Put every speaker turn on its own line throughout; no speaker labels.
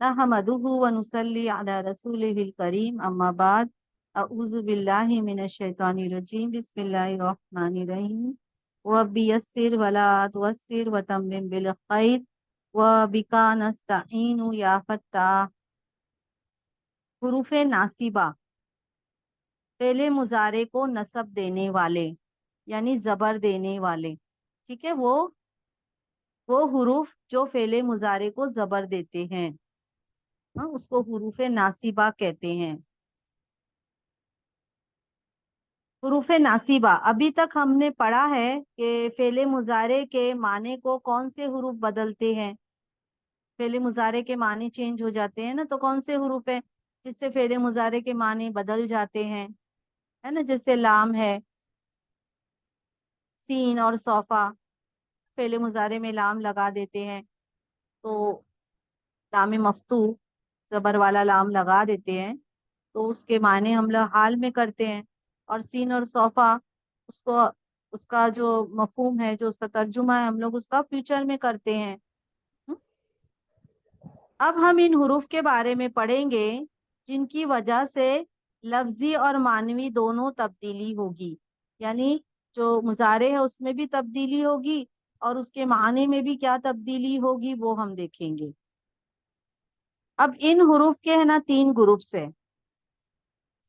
नहमदुहु व नुसल्ली अला रसूलिहिल करीम अम्मा बाद अऊज़ु बिल्लाहि मिनश शैतानिर रजीम बिस्मिल्लाहिर रहमानिर रहीम रब्बी यस्सिर वला तुअस्सिर व तम्मिम बिल खैर व बिका नस्तईनु या फत्ताह। हुरूफ नासिबा पहले मुजारे को नसब देने वाले यानी जबर देने वाले। ठीक है, वो हुरूफ जो फेले मुजारे को जबर देते हैं, हाँ, उसको हुरूफ नासिबा कहते हैं। हुरूफ नासिबा अभी तक हमने पढ़ा है कि फेले मुजारे के माने को कौन से हुरूफ बदलते हैं। फेले मुजारे के माने चेंज हो जाते हैं ना, तो कौन से हुरूफ है जिससे फेले मुजारे के माने बदल जाते हैं, है ना। जैसे लाम है, सीन और सौफा, फेले मुजारे में लाम लगा देते हैं तो लाम मफ्तू, जबर वाला लाम लगा देते हैं तो उसके माने हम लोग हाल में करते हैं। और सीन और सौफा, उसको उसका जो मफहूम है, जो उसका तर्जुमा है, हम लोग उसका फ्यूचर में करते हैं। हम्म? अब हम इन हुरूफ के बारे में पढ़ेंगे जिनकी वजह से लफ्जी और मानवी दोनों तब्दीली होगी। यानी जो मुजारे है उसमें भी तब्दीली होगी और उसके माने में भी क्या तब्दीली होगी वो हम देखेंगे। अब इन हुरूफ के है ना 3 ग्रुप्स है,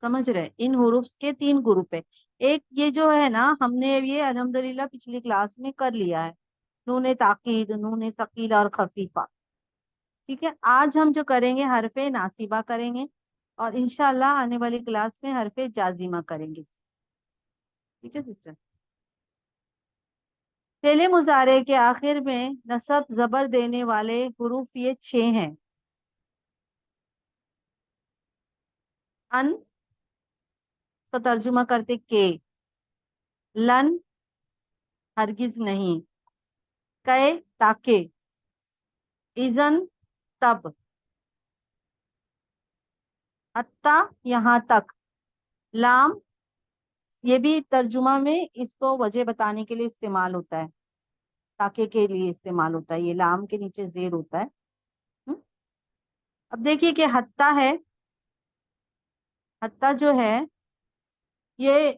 समझ रहे। इन हुरूफ के 3 ग्रुप है। एक ये जो है ना, हमने ये अल्हम्दुलिल्लाह पिछली क्लास में कर लिया है, नूने ताकीद, नूने सकीला और खफीफा। ठीक है, आज हम जो करेंगे हरफे नासिबा करेंगे और इंशाल्लाह आने वाली क्लास में हरफे जाजिमा करेंगे। ठीक है सिस्टर। फेले मुजारे के आखिर में नसब जबर देने वाले हुरूफ ये 6 हैं। अन, इसका तर्जुमा करते के, लन हरगिज नहीं, कै ताके, इजन तब, हत्ता यहाँ तक, लाम, ये भी तर्जुमा में इसको वजह बताने के लिए इस्तेमाल होता है, ताके के लिए इस्तेमाल होता है, ये लाम के नीचे जेर होता है। हम्म? अब देखिए कि हत्ता है, हत्ता जो है ये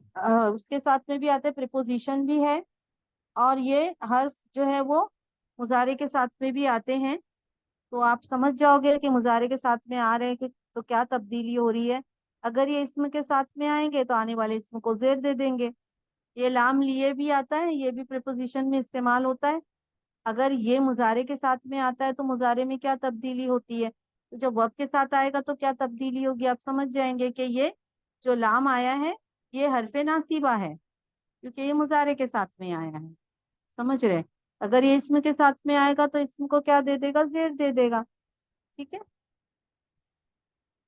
उसके साथ में भी आता है, प्रिपोजिशन भी है, और ये हर्फ जो है वो मुजारे के साथ में भी आते हैं। तो आप समझ जाओगे कि मुजारे के साथ में आ रहे हैं कि तो क्या तब्दीली हो रही है। अगर ये इसम के साथ में आएंगे तो आने वाले इसम को जेर दे देंगे। ये लाम लिए भी आता है, ये भी प्रिपोजिशन में इस्तेमाल होता है। अगर ये मुजारे के साथ में आता है तो मुजारे में क्या तब्दीली होती है, तो जब वर्ब के साथ आएगा तो क्या तब्दीली होगी, आप समझ जाएंगे कि ये जो लाम आया है ये हरफे नासीबा है, क्योंकि ये मुजारे के साथ में आया है। समझ रहे। अगर ये इसम के साथ में आएगा तो इसम को क्या दे देगा, जेर दे देगा। ठीक है,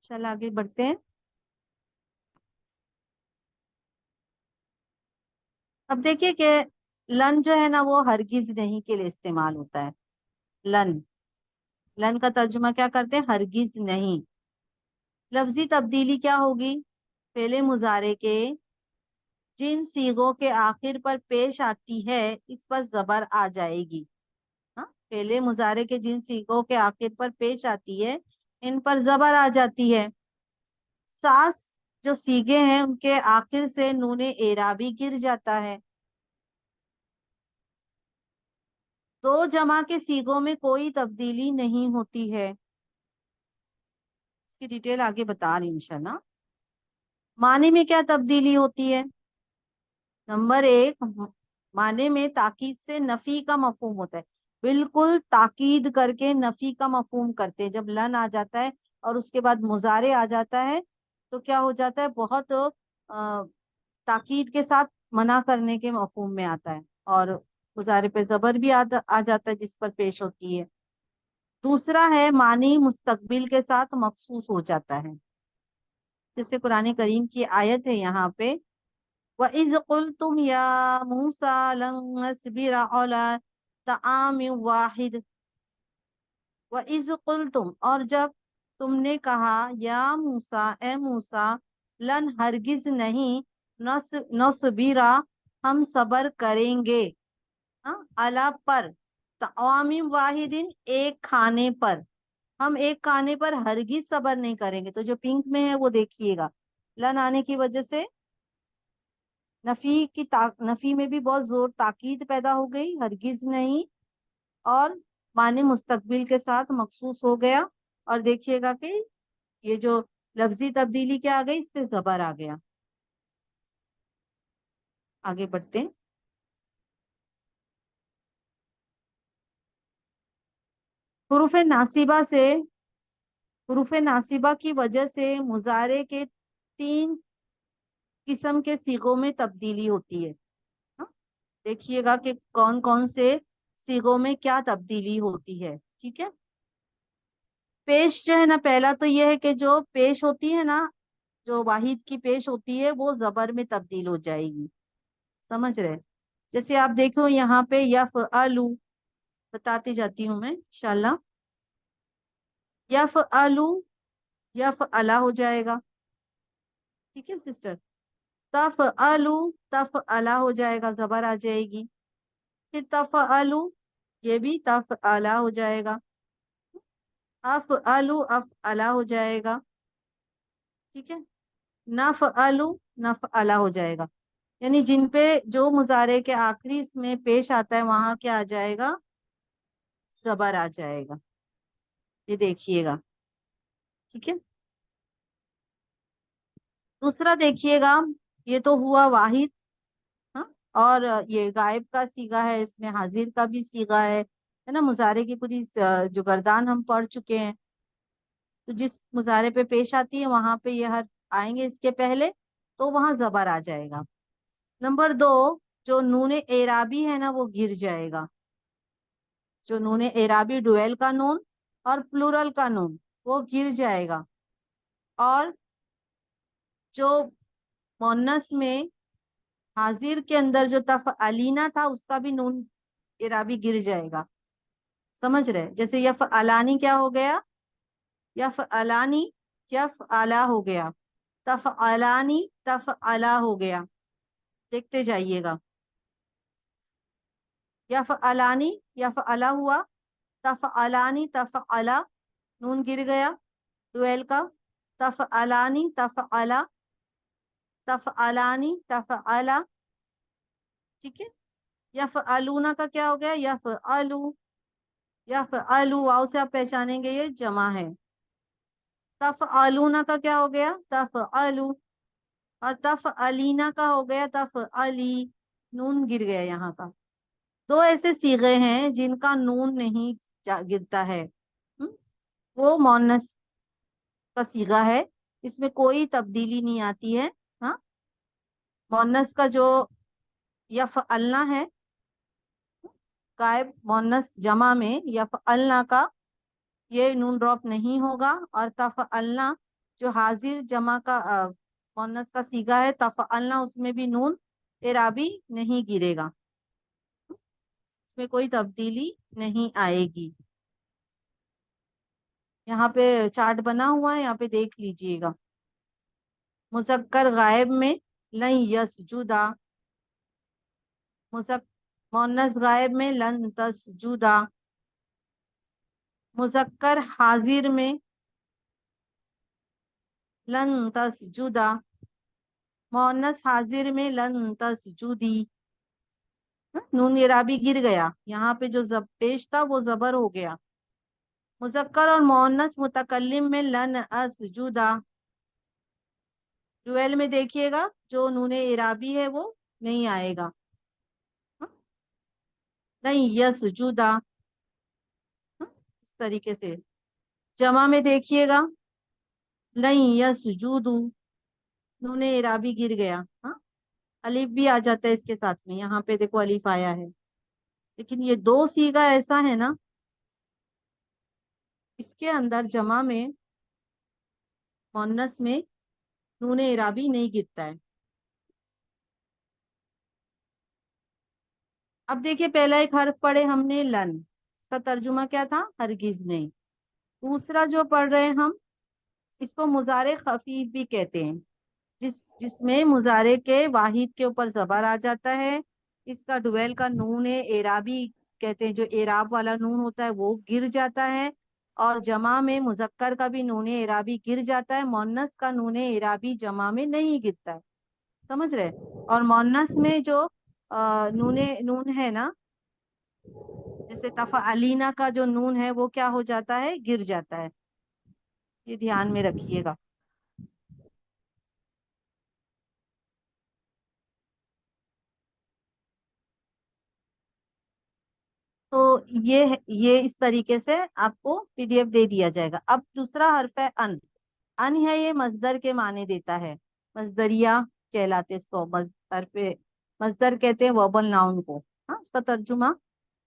चल आगे बढ़ते हैं। अब देखिए कि लन जो है ना वो हरगिज नहीं के लिए इस्तेमाल होता है। लन, लन का तर्जुमा क्या करते हैं, हरगिज नहीं। लफ्जी तब्दीली क्या होगी, पहले मुजारे के जिन सीगों के आखिर पर पेश आती है इस पर जबर आ जाएगी। हाँ, पहले मुजारे के जिन सीगों के आखिर पर पेश आती है इन पर जबर आ जाती है। सास जो सीगे हैं उनके आखिर से नूने एराबी गिर जाता है। दो जमा के सीगों में कोई तब्दीली नहीं होती है। इसकी डिटेल आगे बता रही हूं इंशाल्लाह। माने में क्या तब्दीली होती है, नंबर 1, माने में ताकीद से नफी का मफहूम होता है। बिल्कुल ताकीद करके नफी का मफहूम करते हैं। जब लन आ जाता है और उसके बाद मुजारे आ जाता है तो क्या हो जाता है, बहुत ताकीद के साथ मना करने के मफहूम में आता है। और मुजारे पे जबर भी आ जाता है जिस पर पेश होती है। दूसरा है मानी मुस्तकबिल के साथ मखसूस हो जाता है, जैसे कुरान करीम की आयत है यहाँ पे, व इज कुल्तुम या मूसा लन नस्बिरा अला तआम वाहिद। व इज कुल्तुम, और जब तुमने कहा, या मूसा, ए मूसा, लन हरगिज नहीं, नस्बिरा, हम सबर करेंगे, हाँ, अला पर, तआम वाहिदिन, एक खाने पर। ہم ایک کانے پر ہرگز صبر نہیں کریں گے. تو جو پنک میں ہے وہ دیکھیے گا, لن آنے کی وجہ سے نفی میں بھی بہت زور تاکید پیدا ہو گئی, ہرگز نہیں, اور معنی مستقبل کے ساتھ مخصوص ہو گیا. اور دیکھیے گا کہ یہ جو لفظی تبدیلی کیا آ گئی, اس پہ زبر آ گیا. آگے بڑھتے ہیں. حروف ناصبہ سے, حروف ناصبہ کی وجہ سے مضارع کے 3 قسم کے صیغوں میں تبدیلی ہوتی ہے. ہاں؟ دیکھیے گا کہ کون کون سے صیغوں میں کیا تبدیلی ہوتی ہے. ٹھیک ہے. پیش جو ہے نا, پہلا تو یہ ہے کہ جو پیش ہوتی ہے نا, جو واحد کی پیش ہوتی ہے وہ زبر میں تبدیل ہو جائے گی. سمجھ رہے؟ جیسے آپ دیکھو یہاں پہ یفعلو, بتاتی جاتی ہوں میں انشاءاللہ. یفعلو, یفعلا ہو جائے گا. ٹھیک ہے سسٹر. تفعلو, تفعلا ہو جائے گا, زبر آ جائے گی. پھر تفعلو, یہ بھی تفعلا ہو جائے گا. افعلو, افعلا ہو جائے گا. ٹھیک ہے. نفعلو, نفعلا ہو جائے گا. یعنی جن پہ جو مضارع کے آخری اس میں پیش آتا ہے وہاں کیا آ جائے گا, زبر آ جائے گا. یہ دیکھیے گا. ٹھیک ہے. دوسرا دیکھیے گا, یہ تو ہوا واحد. ہاں, اور یہ غائب کا صیغہ ہے, اس میں حاضر کا بھی صیغہ ہے نا. مضارع کی پوری جو گردان ہم پڑھ چکے ہیں, تو جس مضارع پہ پیش آتی ہے وہاں پہ یہ حرف آئیں گے اس کے پہلے, تو وہاں زبر آ جائے گا. نمبر 2, جو نون اعرابی ہے نا وہ گر جائے گا. جو نون اعرابی ڈویل کا نون اور پلورل کا نون وہ گر جائے گا. اور جو مونس میں حاضر کے اندر جو تفعلینا تھا اس کا بھی نون اعرابی گر جائے گا. سمجھ رہے؟ جیسے یفعلانی کیا ہو گیا, یفعلانی یفعلا ہو گیا. تفعلانی تفعلا ہو گیا. دیکھتے جائیے گا. یفعلانی یفعلا ہوا, تفعلانی تفعلا, نون گر گیا ڈویل کا. تفعلانی تفعلا, تفعلانی تفعلا. ٹھیک ہے. یفعلونا کا کیا ہو گیا, یفعلو, یفعلو, واؤ سے آپ پہچانیں گے یہ جمع ہے. تفعلونا کا کیا ہو گیا, تفعلو. اور تفعلینا کا ہو گیا تفعلی, نون گر گیا یہاں کا. 2 ایسے صیغے ہیں جن کا نون نہیں گرتا ہے. وہ مونس کا صیغہ ہے, اس میں کوئی تبدیلی نہیں آتی ہے. ہاں, مونس کا جو یفعلنا ہے, غائب مونس جمع میں یفعلنا کا یہ نون ڈراپ نہیں ہوگا. اور تفعلنا جو حاضر جمع کا مونس کا صیغہ ہے تفعلنا, اس میں بھی نون اعرابی نہیں گرے گا, اس میں کوئی تبدیلی نہیں آئے گی. یہاں پہ چارٹ بنا ہوا ہے, یہاں پہ دیکھ لیجئے گا. مذکر غائب میں لن یسجدا, مونس غائب میں لن تسجدا. مذکر حاضر میں لن تسجدا, مونس حاضر میں لن تسجدی. نون اعرابی گر گیا, یہاں پہ جو پیش تھا وہ زبر ہو گیا. مذکر اور مؤنث متکلم میں لن اسجدا. ڈویل میں دیکھیے گا جو نون اعرابی ہے وہ نہیں آئے گا, نہیں یسجدا. اس طریقے سے جمع میں دیکھیے گا لن یسجودو, نون اعرابی گر گیا. ہاں, الف بھی آ جاتا ہے اس کے ساتھ میں, یہاں پہ دیکھو الف آیا ہے. لیکن یہ 2 صیغہ ایسا ہے نا, اس کے اندر جمع میں مؤنث میں نون اعرابی نہیں گرتا ہے. اب دیکھیے پہلا ایک حرف پڑھے ہم نے لن, اس کا ترجمہ کیا تھا, ہرگز نہیں. دوسرا جو پڑھ رہے ہم, اس کو مضارع خفیف بھی کہتے ہیں, جس میں مضارع کے واحد کے اوپر زبر آ جاتا ہے. اس کا ڈویل کا نون اعرابی کہتے ہیں, جو اعراب والا نون ہوتا ہے وہ گر جاتا ہے. और जमा में मुजक्कर का भी नूने इराबी गिर जाता है, मुन्नस का नूने इराबी जमा में नहीं गिरता है, समझ रहे। और मुन्नस में जो नूने नून है ना, जैसे तफ़अलीना का जो नून है वो क्या हो जाता है, गिर जाता है, ये ध्यान में रखिएगा। तो ये इस तरीके से आपको पीडीएफ दे दिया जाएगा। अब दूसरा हर्फ है अन। अन है, ये मजदर के माने देता है, मजदरिया कहलाते हैं इसको, हर्फ मजदर कहते हैं वर्बल नाउन को। हाँ, उसका तर्जुमा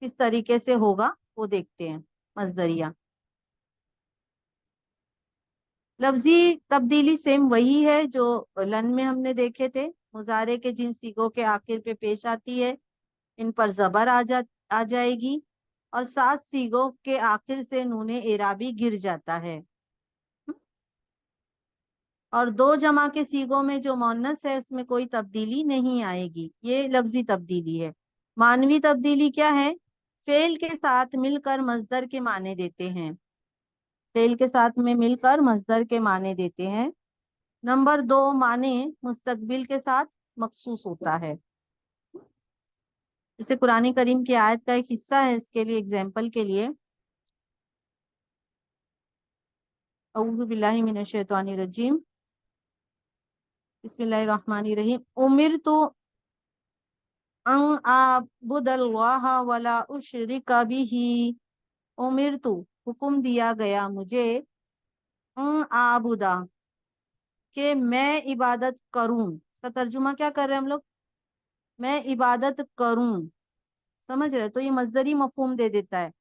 किस तरीके से होगा वो देखते हैं। मजदरिया लफ्जी तब्दीली सेम वही है जो लन में हमने देखे थे। मुजारे के जिन सीगों के आखिर पे पेश आती है, इन पर जबर आ जाएगी, और 7 सीगों के आखिर से नूने एराबी गिर जाता है। और 2 जमा के सीगों में जो मोन्नस है उसमें कोई तब्दीली नहीं आएगी, ये लफ्जी तब्दीली है। मानवी तब्दीली क्या है, फेल के साथ मिलकर मजदर के माने देते हैं, फेल के साथ में मिलकर मजदर के माने देते हैं। नंबर 2, माने मुस्तकबिल के साथ मखसूस होता है। जैसे कुरान करीम की आयत का एक हिस्सा है, इसके लिए एग्जाम्पल के लिए, अऊज़ु बिल्लाहि मिनश शैतानिर रजीम, बिस्मिल्लाहिर रहमानिर रहीम। उमिरतु अन आबुदल्लाह वला उशरिका बिही। उमिरतु, हुक्म दिया गया मुझे, अन आबुदा, कि मैं इबादत करूं। इसका तर्जुमा क्या कर रहे हैं हम लोग, मैं इबादत करूं, समझ रहे। तो ये मजदरी मफहूम दे देता है,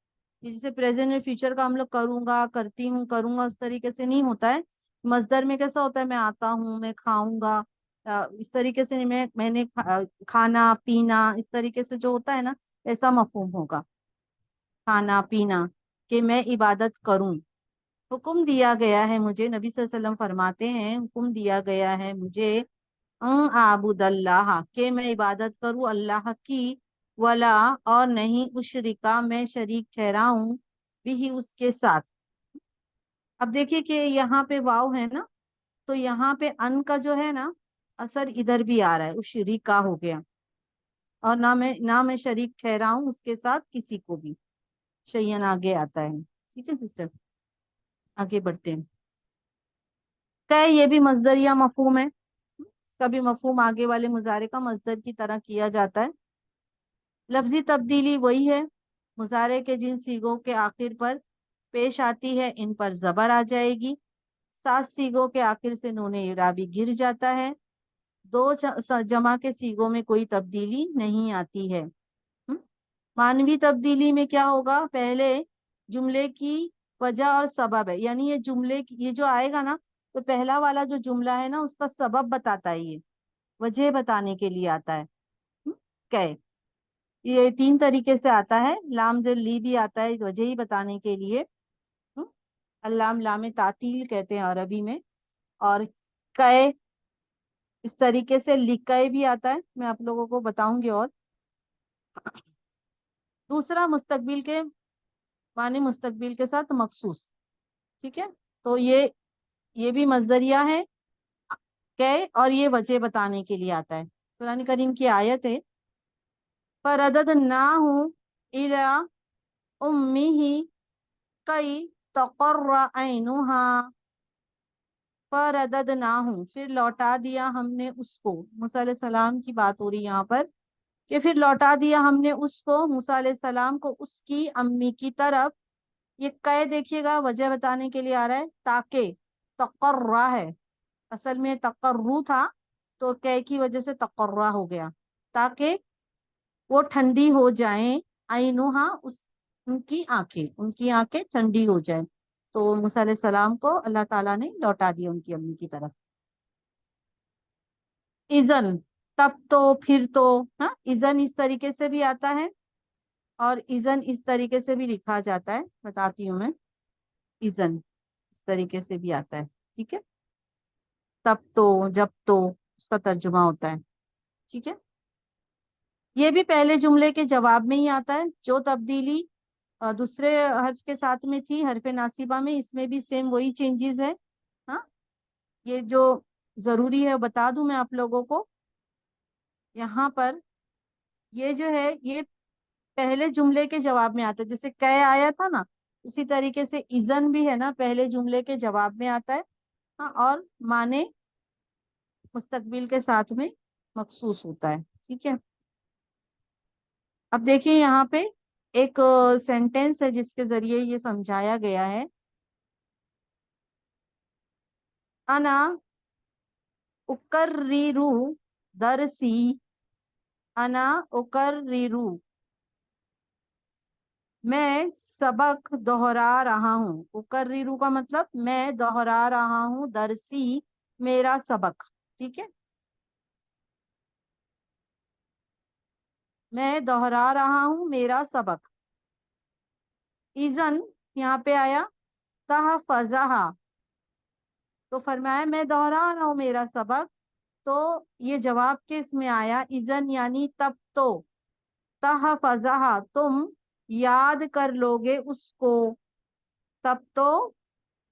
जिससे प्रेजेंट और फ्यूचर का हम लोग करूंगा, करती हूँ, करूंगा उस तरीके से नहीं होता है। मजदर में कैसा होता है, मैं आता हूँ, मैं खाऊंगा, इस तरीके से नहीं, मैंने खाना पीना, इस तरीके से जो होता है ना, ऐसा मफहूम होगा, खाना पीना, कि मैं इबादत करूं। हुक्म दिया गया है मुझे, नबी सल्लल्लाहु अलैहि वसल्लम फरमाते हैं, हुक्म दिया गया है मुझे, आबुदल्लाह, के मैं इबादत करूं अल्लाह की, वला, और नहीं, उशरिका, मैं शरीक ठहराऊं, भी उसके साथ। अब देखिए कि यहाँ पे वाव है ना, तो यहाँ पे अन का जो है ना असर इधर भी आ रहा है, उशरिका हो गया। और ना मैं शरीक ठहराऊं उसके साथ किसी को भी, शयन आगे आता है। ठीक है सिस्टर, आगे बढ़ते हैं। ये भी मजदर या मफहूम है, इसका भी मफहूम आगे वाले मुजारे का मजदर की तरह किया जाता है। लफ्जी तब्दीली वही है, मुजारे के जिन सीगों के आखिर पर पेश आती है, इन पर जबर आ जाएगी, 7 सीगों के आखिर से नूने इराबी गिर जाता है, 2 जमा के सीगों में कोई तब्दीली नहीं आती है। मानवी तब्दीली में क्या होगा, पहले जुमले की वजह और सबब है, यानी ये जुमले ये जो आएगा ना, तो पहला वाला जो जुमला है ना उसका सबब बताता है, ये वजह बताने के लिए आता है। कै, ये 3 तरीके से आता है, लाम ज़ेर ली भी आता है वजह ही बताने के लिए। हम्म, अल्लाम लाम तातील कहते हैं अरबी में। और कै इस तरीके से लिकै भी आता है, मैं आप लोगों को बताऊंगी। और दूसरा मुस्तकबिल के माने मुस्तकबिल के साथ मखसूस, ठीक है। तो ये भी मजदरिया है, कै, और ये वजह बताने के लिए आता है। कुरान करीम की आयत है, फरददनाहु इला उम्मिही कई तकर्रा ऐनुहा। फरददनाहु, फिर लौटा दिया हमने उसको, मूसा अलैहि सलाम की बात हो रही यहाँ पर, कि फिर लौटा दिया हमने उसको, मूसा अलैहि सलाम को, उसकी अम्मी की तरफ। ये कै देखिएगा वजह बताने के लिए आ रहा है, ताकि, तकर्रा है, असल में तकर्रू था, तो कै की वजह से तकर्रा हो गया, ताकि वो ठंडी हो जाएं, आइनुहा, उस उनकी आंखें ठंडी हो जाएं। तो मूसा अलैहि सलाम को अल्लाह ताला ने लौटा दिया उनकी अम्मी की तरफ। इजन, तब तो, फिर तो। हाँ, इजन इस तरीके से भी आता है, और इजन इस तरीके से भी लिखा जाता है, बताती हूँ मैं। इजन इस तरीके से भी आता है, ठीक है। तब तो, जब तो, उसका तर्जुमा होता है, ठीक है। ये भी पहले जुमले के जवाब में ही आता है, जो तब्दीली दूसरे हर्फ के साथ में थी हरफ नासिबा में, इसमें भी सेम वही चेंजेस है। हाँ, ये जो जरूरी है बता दूं मैं आप लोगों को। यहाँ पर ये जो है ये पहले जुमले के जवाब में आता है, जैसे कै आया था ना, उसी तरीके से इजन भी है ना, पहले जुमले के जवाब में आता है। हाँ, और माने मुस्तकबिल के साथ में मखसूस होता है। ठीक है, अब देखिए यहाँ पे एक सेंटेंस है जिसके जरिए ये समझाया गया है। अना उकर्रिरु दरसी, अना उकर्रिरु, मैं सबक दोहरा रहा हूँ। उकर्रिरु का मतलब मैं दोहरा रहा हूँ, दरसी मेरा सबक। ठीक है, मैं दोहरा रहा हूँ मेरा सबक। इजन यहाँ पे आया तहफज़हा, तो फरमाया मैं दोहरा रहा हूँ मेरा सबक, तो ये जवाब किस में आया, इजन यानी तब तो, तहफज़हा तुम याद कर लोगे उसको, तब तो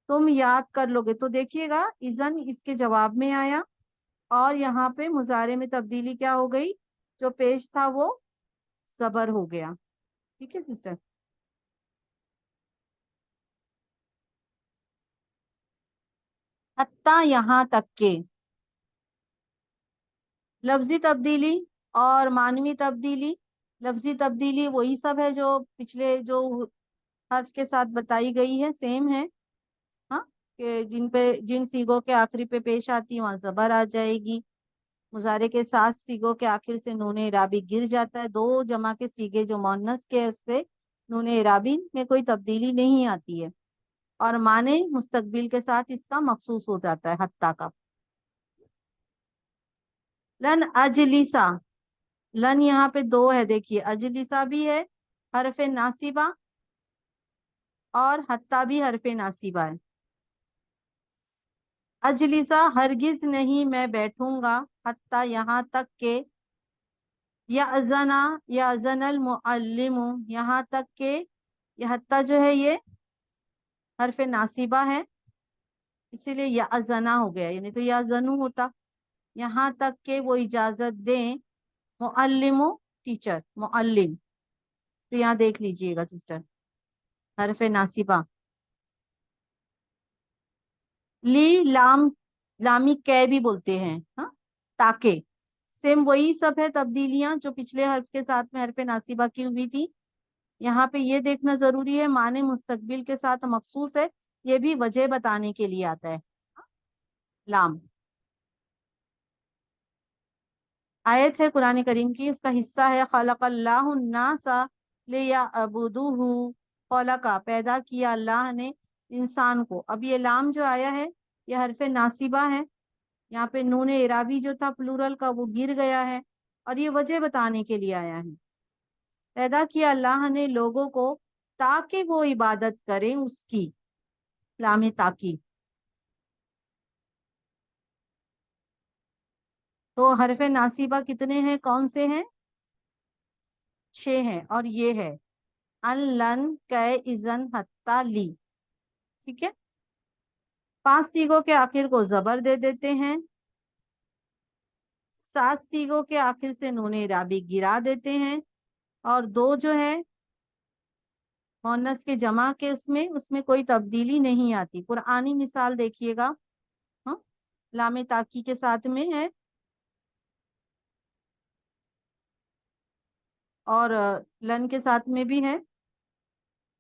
तुम याद कर लोगे। तो देखिएगा इजन इसके जवाब में आया, और यहाँ पे मुजारे में तब्दीली क्या हो गई, जो पेश था वो जबर हो गया। ठीक है सिस्टर। हत्ता यहाँ तक के, लफ्जी तब्दीली और मानवी तब्दीली। लफ्जी तब्दीली वही सब है जो पिछले जो हर्फ के साथ बताई गई है, सेम है। हाँ, कि जिन पे जिन सीगों के आखिरी पे पेश आती है वहां जबर आ जाएगी। मुजारे के 7 सीगों के आखिर से नूने इराबी गिर जाता है। 2 जमा के सीगे जो मोन्नस के है उस पे नूने इराबी में कोई तब्दीली नहीं आती है, और माने मुस्तकबिल के साथ इसका मखसूस हो जाता है हत्ता का। लन अजलिसा, लन यहाँ पे 2 है, देखिए अजलिसा भी है हरफे नासिबा, और हत्ता भी हरफे नासिबा है। अजलिसा हरगिज नहीं मैं बैठूंगा, हत्ता यहाँ तक के, या अजना या अजनल मुअल्लिमु, यहाँ तक के, ये हत्ता जो है ये हरफे नासिबा है, इसीलिए या अजना हो गया, यानी तो या जनु होता। यहाँ तक के वो इजाजत दें, मुअल्लिमु टीचर, मुअल्लिम। तो यहाँ देख लीजिएगा सिस्टर, हरफे नासिबा। ली लाम, लामी कै भी बोलते हैं। हाँ, ताके, सेम वही सब है तब्दीलियां जो पिछले हर्फ के साथ में हरफे नासिबा की हुई थी। यहाँ पे ये देखना जरूरी है माने मुस्तकबिल के साथ मखसूस है, ये भी वजह बताने के लिए आता है। लाम आयत है कुरान करीम की, उसका हिस्सा है खलकल्लाहु नासा लियअबुदुहु। खलका पैदा किया अल्लाह ने इंसान को। अब ये लाम जो आया है ये हरफे नासिबा है, यहाँ पे नूने इराबी जो था प्लूरल का वो गिर गया है, और ये वजह बताने के लिए आया है। पैदा किया अल्लाह ने लोगों को ताकि वो इबादत करें उसकी, लामे ताकी। तो हरफे नासिबा कितने हैं, कौन से हैं, 6 हैं, और ये है अन लन कै इजन हत्ता ली। ठीक है, 5 सीगों के आखिर को जबर दे देते हैं, 7 सीगों के आखिर से नूने इराबी गिरा देते हैं, और 2 जो है मोनस के जमा के उसमें उसमें कोई तब्दीली नहीं आती। कुरानी मिसाल देखिएगा। हाँ, लामे ताकी के साथ में है, और लन के साथ में भी है।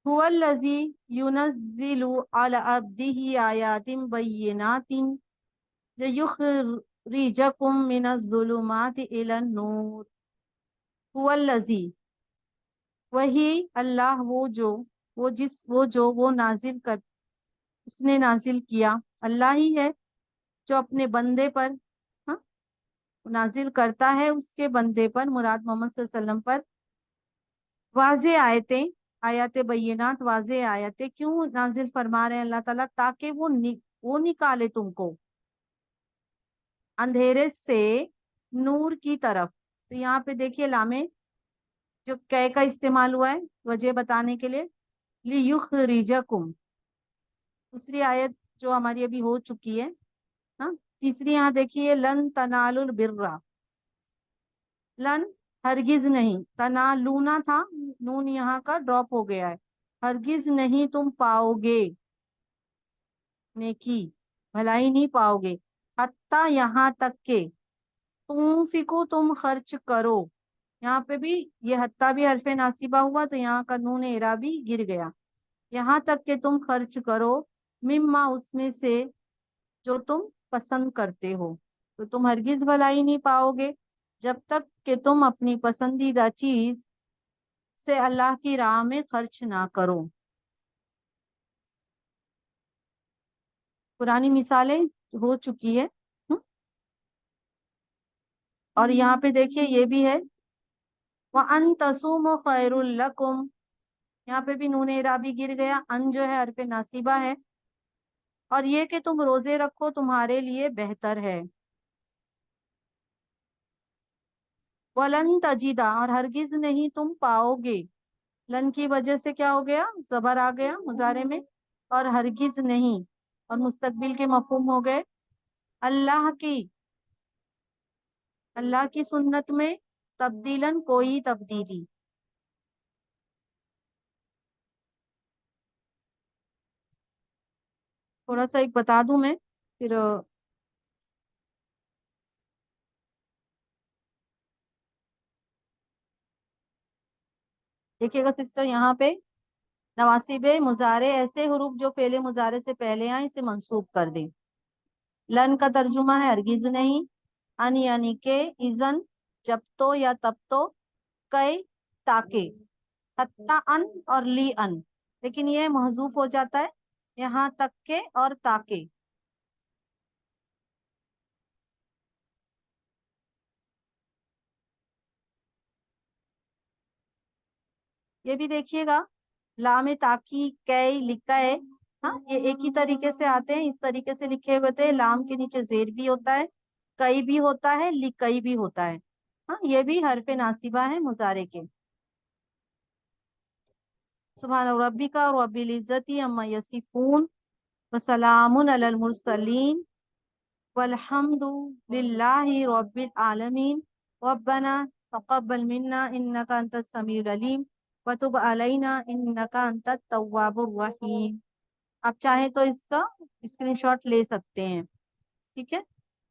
हुवल्लज़ी युनज़्ज़िलु अला अब्दिही आयातिन बय्यिनातिन लियुखरिजकुम मिनज़्ज़ुलुमाति इलन नूर। हुवल्लज़ी, वही अल्लाह, वो जो वो नाजिल कर, उसने नाजिल किया, अल्लाह ही है जो अपने बंदे पर, हाँ, नाजिल करता है उसके बंदे पर, मुराद मोहम्मद सल्लल्लाहु अलैहि वसल्लम पर, वाज़े आयतें, आयत बय्यिनात, वाज़े आयतें क्यों नाजिल फरमा रहे हैं अल्लाह ताला, ताकि वो निकाले तुमको अंधेरे से नूर की तरफ। तो यहाँ पे देखिए लामे जो कै का इस्तेमाल हुआ है वजह बताने के लिए, लियुखरिजकुम। दूसरी आयत जो हमारी अभी हो चुकी है। हाँ, तीसरी यहाँ देखिए, लन तनालुल बिर्रा। लन हरगिज नहीं, तनालूना था, नून यहाँ का ड्रॉप हो गया है। हरगिज नहीं तुम पाओगे नेकी, भलाई नहीं पाओगे। हत्ता यहाँ तक के, तुम फिको तुम खर्च करो। यहाँ पे भी ये हत्ता भी हरफे नासिबा हुआ तो यहाँ का नून एराबी गिर गया। यहाँ तक के तुम खर्च करो, मिम्मा उसमें से, जो तुम पसंद करते हो। तो तुम हरगिज भलाई नहीं पाओगे जब तक कि तुम अपनी पसंदीदा चीज से अल्लाह की राह में खर्च ना करो। पुरानी मिसालें हो चुकी है। और यहाँ पे देखिए ये भी है, व अन तसूमु खैरुल लकुम। यहाँ पे भी नून इराबी गिर गया, अन जो है हरफ नासिबा है। और ये कि तुम रोजे रखो तुम्हारे लिए बेहतर है। वलन तजीदा, और हरगिज नहीं तुम पाओगे। लन की वजह से क्या हो गया, जबर आ गया मुजारे में। और हरगिज नहीं, और मुस्तकबिल के मफहूम हो गए। अल्लाह की, अल्लाह की सुन्नत में तब्दीलन कोई तब्दीली। थोड़ा सा एक बता दूं मैं, फिर देखिएगा सिस्टर, यहाँ पे नवासिबे मुजारे ऐसे हुरूफ जो फेले मुजारे से पहले आए इसे मंसूब कर दें। लन का तर्जुमा है हरगिज नहीं, अन यानी के, इजन जब तो या तब तो, कई ताके, हत्ता अन और ली अन। लेकिन ये महजूफ हो जाता है, यहाँ तक के और ताके। ये भी देखिएगा, लामे ताकी, कई, लिकाए, हाँ ये एक ही तरीके से आते हैं, इस तरीके से लिखे हुए थे। लाम के नीचे जेर भी होता है, कई भी होता है, लिकई भी होता है। हाँ ये भी हरफे नासिबा है मुजारे के। सुभान रब्बिका रब्बिल इज्जति अम्मा यसिफून, वसलामुन अलल मुरसलीन, वल्हम्दु लिल्लाहि रब्बिल आलमीन। रब्बना तक़ब्बल मिन्ना इन्नका अंतस समीउल अलीम, व तुब अलैना इन्नका अंतत तव्वाबुर रहीम। आप चाहें तो इसका स्क्रीनशॉट ले सकते हैं। ठीक है,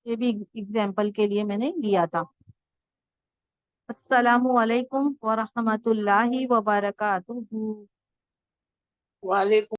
ये भी एग्जाम्पल के लिए मैंने लिया था। अस्सलामु अलैकुम व रहमतुल्लाहि व बरकातुहू।
वालेकुम